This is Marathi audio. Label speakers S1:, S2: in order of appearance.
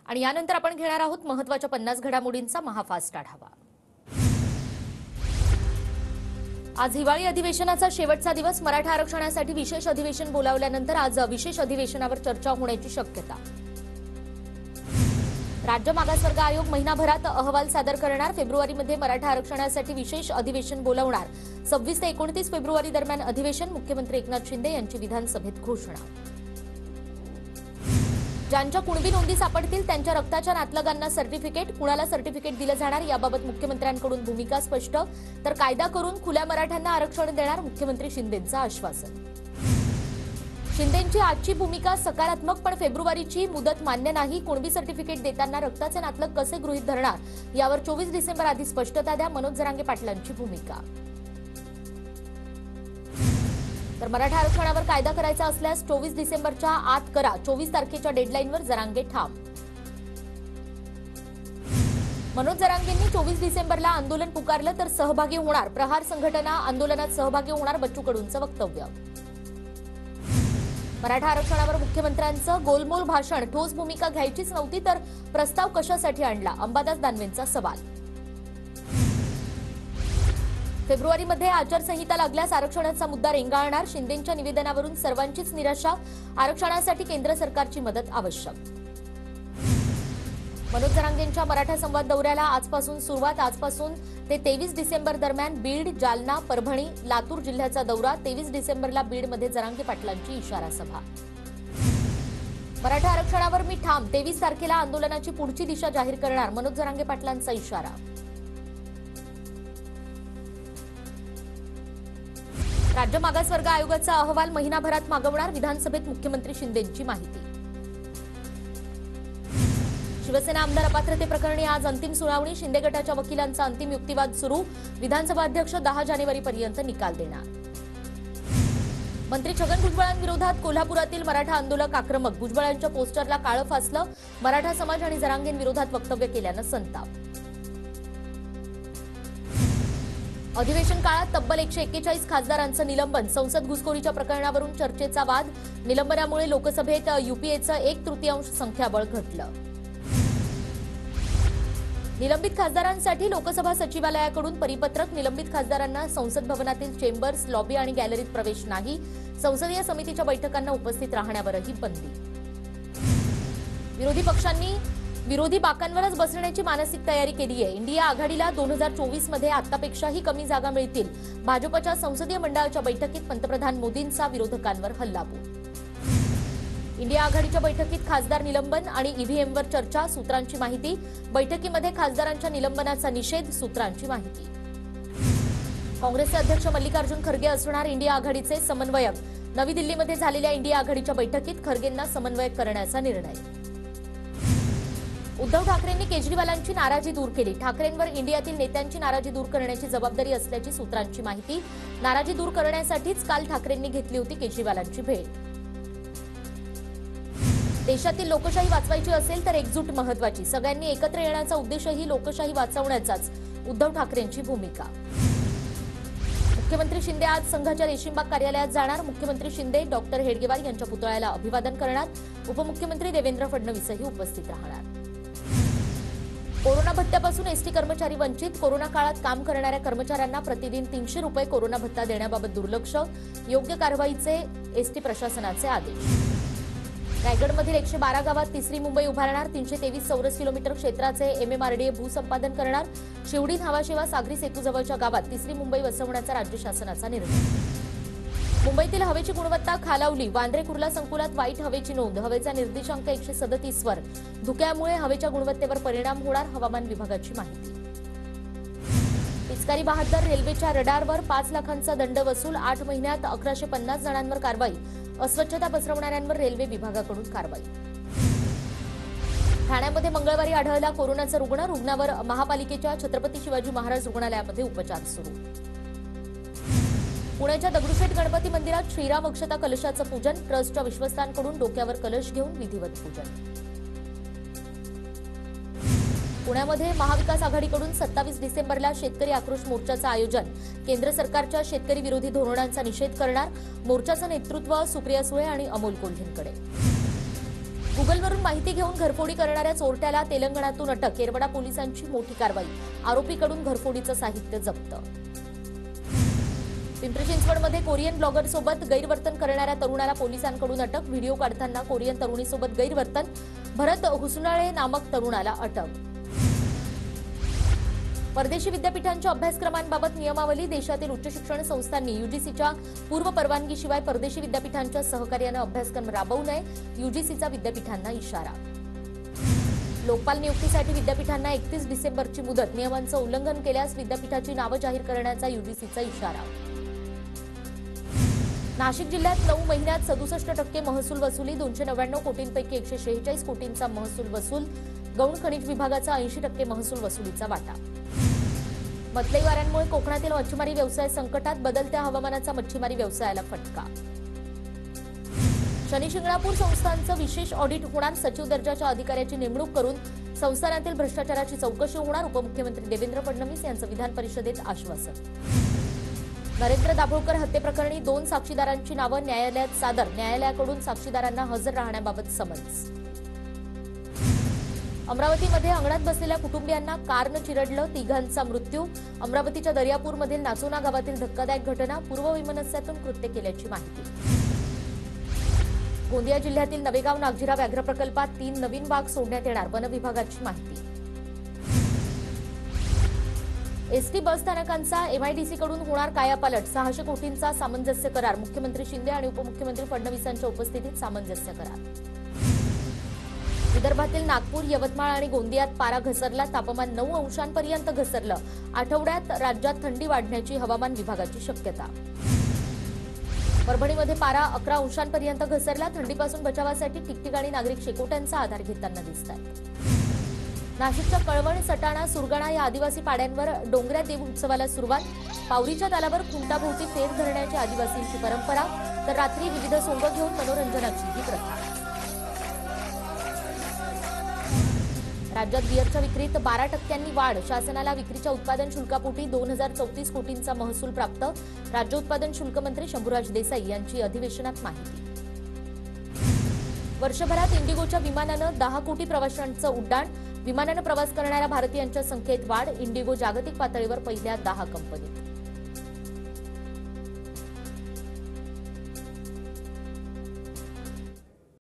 S1: आणि यानंतर आपण घेणार आहोत महत्त्वाच्या 50 घडामोडींचा महाफास्ट आढावा। आज हिवाळी अधिवेशनाचा शेवटचा दिवस। मराठा आरक्षणासाठी विशेष अधिवेशन बोलावल्यानंतर आज विशेष अधिवेशनावर चर्चा होण्याची शक्यता। राज्य मागासवर्ग आयोग महिनाभरात अहवाल सादर करणार। फेब्रुवारीमध्ये मराठा आरक्षणासाठी विशेष अधिवेशन बोलावणार। 26 ते 29 फेब्रुवारी दरम्यान अधिवेशन। मुख्यमंत्री एकनाथ शिंदे यांची विधानसभेत घोषणा। ज्यांच्या कुणबी नोंदी सापडतील त्यांच्या रक्ताच्या नातलगांना सर्टिफिकेट, कुणाला सर्टिफिकेट दिलं जाणार याबाबत मुख्यमंत्र्यांकडून भूमिका स्पष्ट। तर कायदा करून खुल्या मराठ्यांना आरक्षण देणार, मुख्यमंत्री शिंदेंचं आश्वासन। शिंदेंची आजची भूमिका सकारात्मक, पण फेब्रुवारीची मुदत मान्य नाही। कुणबी सर्टिफिकेट देताना रक्ताचे नातलग कसे गृहीत धरणार यावर 24 डिसेंबर आधी स्पष्टता द्या, मनोज जरांगे पाटलांची भूमिका। तर मराठा आरक्षणावर कायदा करायचा असल्यास 24 डिसेंबरच्या आत करा, 24 तारखेच्या डेडलाईनवर जरांगे ठाम। मनोज जरांगेंनी 24 डिसेंबरला आंदोलन पुकारलं तर सहभागी होणार। प्रहार संघटना आंदोलनात सहभागी होणार, बच्चू कडूंचं वक्तव्य। मराठा आरक्षणावर मुख्यमंत्र्यांचं गोलमोल भाषण। ठोस भूमिका घ्यायचीच नव्हती तर प्रस्ताव कशासाठी आणला, अंबादास दानवेंचा सवाल। फेब्रुवारीमध्ये आचारसंहिता लागल्यास आरक्षणाचा मुद्दा रेंगाळणार। शिंदेंच्या निवेदनावरून सर्वांचीच निराशा। आरक्षणासाठी केंद्र सरकारची मदत आवश्यक। मनोज जरांगेंच्या मराठा संवाद दौऱ्याला आजपासून सुरुवात। आजपासून ते 23 डिसेंबर दरम्यान बीड, जालना, परभणी, लातूर जिल्ह्याचा दौरा। 23 डिसेंबरला बीडमध्ये जरांगे पाटलांची इशारा सभा। मराठा आरक्षणावर मी ठाम, 23 तारखेला आंदोलनाची पुढची दिशा जाहीर करणार, मनोज जरांगे पाटलांचा इशारा। राज्य मागासवर्ग आयोगाचा अहवाल महिनाभरात मागवणार, विधानसभेत मुख्यमंत्री शिंदेंची माहिती। शिवसेना आमदार अपात्रते प्रकरणी आज अंतिम सुनावणी। शिंदे गटाच्या वकिलांचा अंतिम युक्तिवाद सुरू। विधानसभा अध्यक्ष 10 जानेवारीपर्यंत निकाल देणार। मंत्री छगन भुजबळांविरोधात कोल्हापुरातील मराठा आंदोलक आक्रमक। भुजबळांच्या पोस्टरला काळं फासलं। मराठा समाज आणि जरांगेंविरोधात वक्तव्य केल्यानं संताप। अधिवेशन काळात तब्बल 141 खासदारांचं निलंबन। संसद घुसखोरीच्या प्रकरणावरून चर्चेचा वाद। निलंबनामुळे लोकसभेत युपीएचं 1/3 संख्याबळ घटलं। निलंबित खासदारांसाठी लोकसभा सचिवालयाकडून परिपत्रक। निलंबित खासदारांना संसद भवनातील चेंबर्स, लॉबी आणि गॅलरीत प्रवेश नाही। संसदीय समितीच्या बैठकांना उपस्थित राहण्यावरही बंदी। विरोधी पक्षांनी विरोधी बाकांवरच बसण्याची मानसिक तयारी केली आहे। इंडिया आघाडीला 2024 मध्ये आतापेक्षाही कमी जागा मिळतील। भाजपच्या संसदीय मंडळाच्या बैठकीत पंतप्रधान मोदींचा विरोधकांवर हल्लाबोल। इंडिया आघाडीच्या बैठकीत खासदार निलंबन आणि ईव्हीएमवर चर्चा। सूत्रांची माहिती, बैठकीमध्ये खासदारांच्या निलंबनाचा निषेध। सूत्रांची माहिती, काँग्रेसचे अध्यक्ष मल्लिकार्जुन खरगे असणार इंडिया आघाडीचे समन्वयक। नवी दिल्लीमध्ये झालेल्या इंडिया आघाडीच्या बैठकीत खरगेंना समन्वयक करण्याचा निर्णय। उद्धव ठाकरेंनी केजरीवालांची नाराजी दूर केली। ठाकरेंवर इंडियातील नेत्यांची नाराजी दूर करण्याची जबाबदारी असल्याची सूत्रांची माहिती। नाराजी दूर करण्यासाठीच काल ठाकरेंनी घेतली होती केजरीवालांची भेट। देशातील लोकशाही वाचवायची असेल तर एकजूट महत्वाची। सगळ्यांनी एकत्र येण्याचा उद्देशही लोकशाही वाचवण्याचाच, उद्धव ठाकरेंची भूमिका। मुख्यमंत्री शिंदे आज संघाच्या रेशीमबाग कार्यालयात जाणार। मुख्यमंत्री शिंदे डॉक्टर हेडगेवार यांच्या पुतळ्याला अभिवादन करणार। उपमुख्यमंत्री देवेंद्र फडणवीसही उपस्थित राहणार। कोरोना भत्त्यापासून एसटी कर्मचारी वंचित। कोरोना काळात काम करणाऱ्या कर्मचाऱ्यांना प्रतिदिन 300 रुपये कोरोना भत्ता देण्याबाबत दुर्लक्ष। योग्य कारवाईचे एसटी प्रशासनाचे आदेश। रायगडमधील 112 गावात तिसरी मुंबई उभारणार। 323 चौरस किलोमीटर क्षेत्राचे एमएमआरडीए भूसंपादन करणार। शिवडी धावाशेवा सागरी सेतूजवळच्या गावात तिसरी मुंबई वसवण्याचा राज्य शासनाचा निर्णय। मुंबईतील हवेची गुणवत्ता खालावली। वांद्रे कुर्ला संकुलात वाईट हवेची नोंद। हवेचा निर्देशांक 137 वर। धुक्यामुळे हवेच्या गुणवत्तेवर परिणाम होणार, हवामान विभागाची माहिती। पिचकारी बहादर रेल्वेच्या रडारवर 5 लाखांचा दंड वसूल। 8 महिन्यात 1150 जणांवर कारवाई। अस्वच्छता पसरवणाऱ्यांवर रेल्वे विभागाकडून कारवाई। ठाण्यामध्ये मंगळवारी आढळला कोरोनाचा रुग्ण। रुग्णावर महापालिकेच्या छत्रपती शिवाजी महाराज रुग्णालयामध्ये उपचार सुरू। पुण्याच्या दगडूशेठ गणपती मंदिरात श्रीराम अक्षता कलशाचं पूजन। ट्रस्टच्या विश्वस्तांकडून डोक्यावर कलश घेऊन विधिवत पूजन। पुण्यामध्ये महाविकास आघाडीकडून 27 डिसेंबरला शेतकरी आक्रोश मोर्चाचं आयोजन। केंद्र सरकारच्या शेतकरी विरोधी धोरणांचा निषेध करणार। मोर्चाचं नेतृत्व सुप्रिया सुळे आणि अमोल कोल्हेंकडे। गुगलवरून माहिती घेऊन घरफोडी करणाऱ्या चोरट्याला तेलंगणातून अटक. येरवडा पोलिसांची मोठी कारवाई. आरोपीकडून घरफोडीचं साहित्य जप्त. पिंपरी चिंचवडमध्ये कोरियन ब्लॉगरसोबत गैरवर्तन करणाऱ्या तरुणाला पोलिसांकडून अटक. व्हिडिओ काढताना कोरियन तरुणीसोबत गैरवर्तन. भरत हुसनाळे नामक तरुणाला अटक. परदेशी विद्यापीठांच्या अभ्यासक्रमांबाबत नियमावली. देशातील उच्च शिक्षण संस्थांनी यूजीसीच्या पूर्व परवानगीशिवाय परदेशी विद्यापीठांच्या सहकार्यानं अभ्यासक्रम राबवू नये. यूजीसीचा विद्यापीठांना इशारा. लोकपाल नियुक्तीसाठी विद्यापीठांना 31 डिसेंबरची मुदत. नियमांचं उल्लंघन केल्यास विद्यापीठाची नावं जाहीर करण्याचा यूजीसीचा इशारा. नाशिक जिल्ह्यात 9 महिन्यात 67% महसूल वसुली. 299 कोटींपैकी 146 कोटींचा महसूल वसूल. गौण खनिज विभागाचा 80% महसूल वसुलीचा वाटा. मतलई वाऱ्यांमुळे कोकणातील मच्छीमारी व्यवसाय संकटात. बदलत्या हवामानाचा मच्छीमारी व्यवसायाला फटका. शनी शिंगणापूर संस्थांचं विशेष ऑडिट होणार. सचिव दर्जाच्या अधिकाऱ्याची नेमणूक करून संस्थानातील भ्रष्टाचाराची चौकशी होणार. उपमुख्यमंत्री देवेंद्र फडणवीस यांचं विधान परिषदेत आश्वासन. नरेंद्र दाभोळकर हत्येप्रकरणी 2 साक्षीदारांची नावं न्यायालयात सादर. न्यायालयाकडून साक्षीदारांना हजर राहण्याबाबत समन्स. अमरावतीमध्ये अंगणात बसलेल्या कुटुंबियांना कारनं चिरडलं. 3घांचा मृत्यू. अमरावतीच्या दर्यापूरमधील नाचोना गावातील धक्कादायक घटना. पूर्ववैमनस्यातून कृत्य केल्याची माहिती. गोंदिया जिल्ह्यातील नवेगाव नागझिरा व्याघ्र प्रकल्पात 3 नवीन वाघ सोडण्यात येणार. वन विभागाची माहिती. एसटी बस स्थानकांचा एमआयडीसीकडून होणार कायापालट. 600 कोटींचा सामंजस्य करार. मुख्यमंत्री शिंदे आणि उपमुख्यमंत्री फडणवीसांच्या उपस्थितीत सामंजस्य करार. विदर्भातील नागपूर, यवतमाळ आणि गोंदियात पारा घसरला. तापमान 9 अंशांपर्यंत घसरलं. आठवड्यात राज्यात थंडी वाढण्याची हवामान विभागाची शक्यता. परभणीमध्ये पारा 11 अंशांपर्यंत घसरला. थंडीपासून बचावासाठी ठिकठिकाणी नागरिक शेकोट्यांचा आधार घेताना दिसतात. नाशिकच्या कळवण, सटाणा, सुरगाणा या आदिवासी पाड्यांवर डोंगऱ्या देव उत्सवाला सुरुवात. पावरीच्या तालावर खुंटाभोवती फेर धरण्याची आदिवासींची परंपरा. तर रात्री विविध सोंग घेऊन मनोरंजनाची ही प्रथा. राज्यात बिअरच्या विक्रीत 12% वाढ. शासनाला विक्रीच्या उत्पादन शुल्कापोटी 2034 कोटींचा महसूल प्राप्त. राज्य उत्पादन शुल्क मंत्री शंभूराज देसाई यांची अधिवेशनात माहिती. वर्षभरात इंडिगोच्या विमानानं 10 कोटी प्रवाशांचं उड्डाण. विमानानं प्रवास करणाऱ्या भारतीयांच्या संख्येत वाढ. इंडिगो जागतिक पातळीवर पहिल्या 10 कंपनीत.